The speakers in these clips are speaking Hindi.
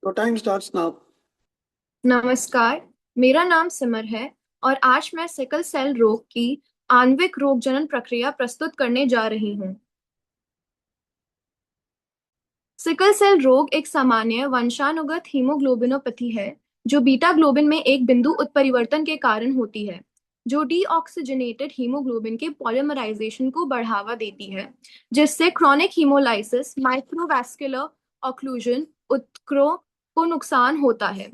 Your time starts now. नमस्कार। मेरा नाम सिमर है और आज मैं सिकल सेल रोग की आणविक रोग जनन प्रक्रिया प्रस्तुत करने जा रही हूँ। सिकल सेल रोग एक सामान्य वंशानुगत हीमोग्लोबिनोपैथी है जो बीटा ग्लोबिन में एक बिंदु उत्परिवर्तन के कारण होती है, जो डीऑक्सीजनेटेड हीमोग्लोबिन के पॉलीमराइजेशन को बढ़ावा देती है, जिससे क्रॉनिक हीमोलाइसिस, माइक्रोवैस्कुलर ऑक्लूजन, उत्क्रो को नुकसान होता है।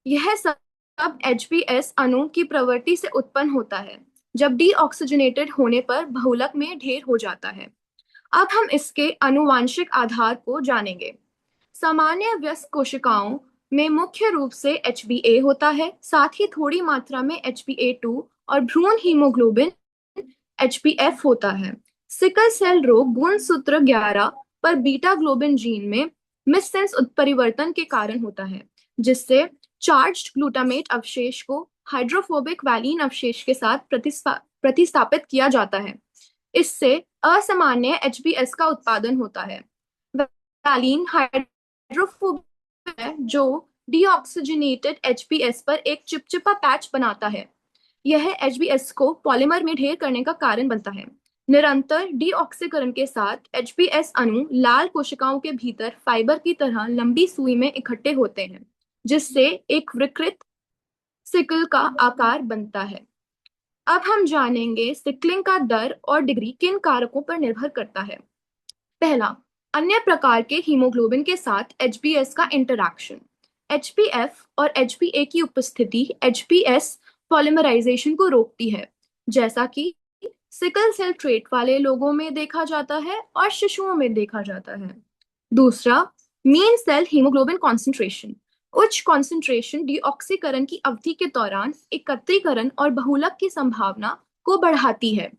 यह सब एचबीएस अणु की प्रवृत्ति से उत्पन्न होता है, जब डीऑक्सीजनेटेड होने पर बहुलक में ढेर हो जाता है। अब हम इसके आनुवांशिक आधार को जानेंगे। सामान्य वयस्क कोशिकाओं में मुख्य रूप से एचबीए होता है, साथ ही थोड़ी मात्रा में एचबीए 2 और भ्रूण हीमोग्लोबिन एचबीएफ होता है। सिकल सेल रोग गुणसूत्र 11 पर बीटा ग्लोबिन जीन में मिससेंस उत्परिवर्तन के कारण होता है, जिससे चार्ज्ड ग्लूटामेट अवशेष को हाइड्रोफोबिक वैलीन अवशेष के साथ प्रतिस्थापित किया जाता है। इससे असामान्य एचबीएस का उत्पादन होता है। वैलीन हाइड्रोफोबिक है जो डीऑक्सीजनेटेड एचबीएस पर एक चिपचिपा पैच बनाता है। यह एचबीएस को पॉलीमर में ढेर करने का कारण बनता है। निरंतर डीऑक्सीकरण के साथ एचबीएस अणु लाल कोशिकाओं के भीतर फाइबर की तरह लंबी सुई में इकट्ठे होते हैं, जिससे एक विकृत सिकल का आकार बनता है। अब हम जानेंगे सिकलिंग का दर और डिग्री किन कारकों पर निर्भर करता है। पहला, अन्य प्रकार के हीमोग्लोबिन के साथ एचबीएस का इंटरैक्शन। एचबीएफ और एचबीए की उपस्थिति एचबीएस पॉलिमराइजेशन को रोकती है, जैसा कि सिकल सेल ट्रेट वाले लोगों में देखा जाता है और शिशुओं में देखा जाता है। दूसरा, मीन सेल हीमोग्लोबिन कॉन्सेंट्रेशन। उच्च कॉन्सेंट्रेशन डीऑक्सीकरण की अवधि के दौरान एकत्रीकरण और बहुलक की संभावना को बढ़ाती है।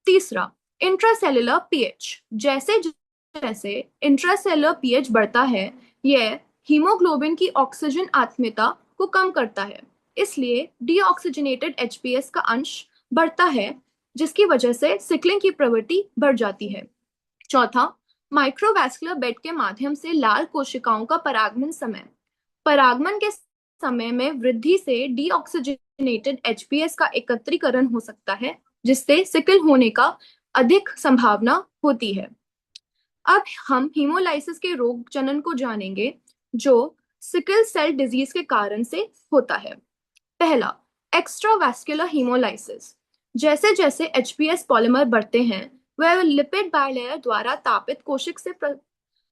तीसरा, इंट्रासेलुलर पीएच। जैसे जैसे इंट्रासेलुलर पीएच बढ़ता है, यह हीमोग्लोबिन की ऑक्सीजन आत्मीयता को कम करता है। इसलिए डीऑक्सीजनेटेड एचबीएस का अंश बढ़ता है, जिसकी वजह से सिकलिंग की प्रवृत्ति बढ़ जाती है। चौथा, माइक्रोवैस्कुलर बेड के माध्यम से लाल कोशिकाओं का परागमन समय। परागमन के समय में वृद्धि से डीऑक्सीजनेटेड एचबीएस का एकत्रीकरण हो सकता है, जिससे सिकल होने का अधिक संभावना होती है। अब हम हीमोलाइसिस के रोग जनन को जानेंगे, जो सिकल सेल डिजीज के कारण से होता है। पहला, एक्स्ट्रावैस्कुलर हीमोलाइसिस। जैसे जैसे एचबीएस पॉलीमर बढ़ते हैं, वह लिपिड बाइलेयर द्वारा तापित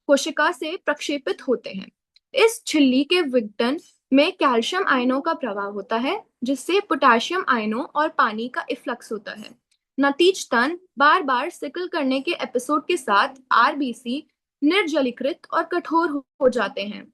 कोशिका से प्रक्षेपित होते हैं। इस झिल्ली के विघटन में कैल्शियम आयनों का प्रवाह होता है, जिससे पोटेशियम आयनों और पानी का इफ्लक्स होता है। नतीजतन बार बार सिकल करने के एपिसोड के साथ आरबीसी निर्जलीकृत और कठोर हो जाते हैं।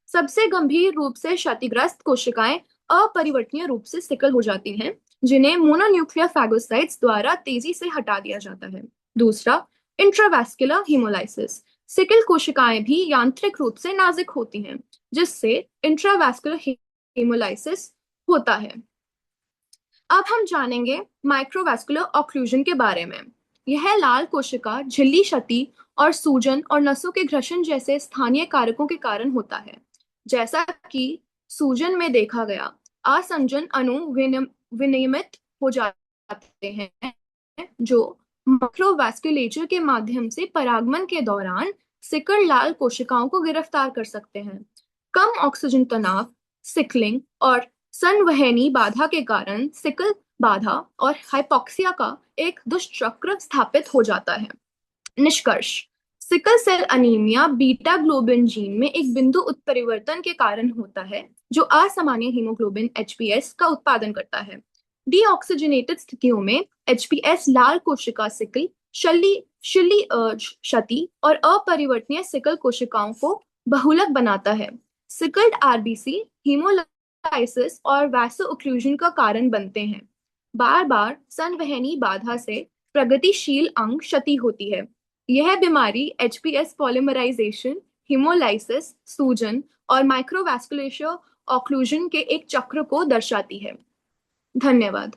सबसे गंभीर रूप से क्षतिग्रस्त कोशिकाएं अपरिवर्तनीय रूप से सिकल हो जाती हैं, जिन्हें मोनोन्यूक्लियर फैगोसाइट्स द्वारा तेजी से हटा दिया जाता है। दूसरा, इंट्रावैस्कुलर हीमोलाइसिस। सिकल कोशिकाएं भी यांत्रिक रूप से नाजुक होती हैं, जिससे इंट्रावैस्कुलर हीमोलाइसिस होता है। अब हम जानेंगे माइक्रोवैस्कुलर ऑक्लूजन के बारे में। यह लाल कोशिका झिल्ली क्षति और सूजन और नसों के घर्षण जैसे स्थानीय कारकों के कारण होता है। जैसा कि सूजन में देखा गया, आसंजन अणु विनियमित हो जाते हैं, जो माइक्रोवैस्कुलेचर के माध्यम से परागमन के दौरान सिकल लाल कोशिकाओं को गिरफ्तार कर सकते हैं। कम ऑक्सीजन तनाव, सिकलिंग और संवहनी बाधा के कारण सिकल बाधा और हाइपोक्सिया का एक दुष्चक्र स्थापित हो जाता है। निष्कर्ष, sickle cell anaemia beta globin gene में एक बिंदु उत्परिवर्तन के कारण होता है, जो असामान्य हीमोग्लोबिन एचबीएस का उत्पादन करता है। डीऑक्सीजनेटेड स्थितियों में एचबीएस लाल कोशिका सिकल, शिल्ली क्षति और अपरिवर्तनीय सिकल कोशिकाओं को बहुलक बनाता है। सिकल्ड आरबीसी हीमोलाइसिस और वैसो ओक्लूजन का कारण बनते हैं। बार बार संवहनी बाधा से प्रगतिशील अंग क्षति होती है। यह बीमारी एचपीएस पॉलीमराइजेशन, हिमोलाइसिस, सूजन और माइक्रोवैस्कुलेचर ऑक्लूजन के एक चक्र को दर्शाती है। धन्यवाद।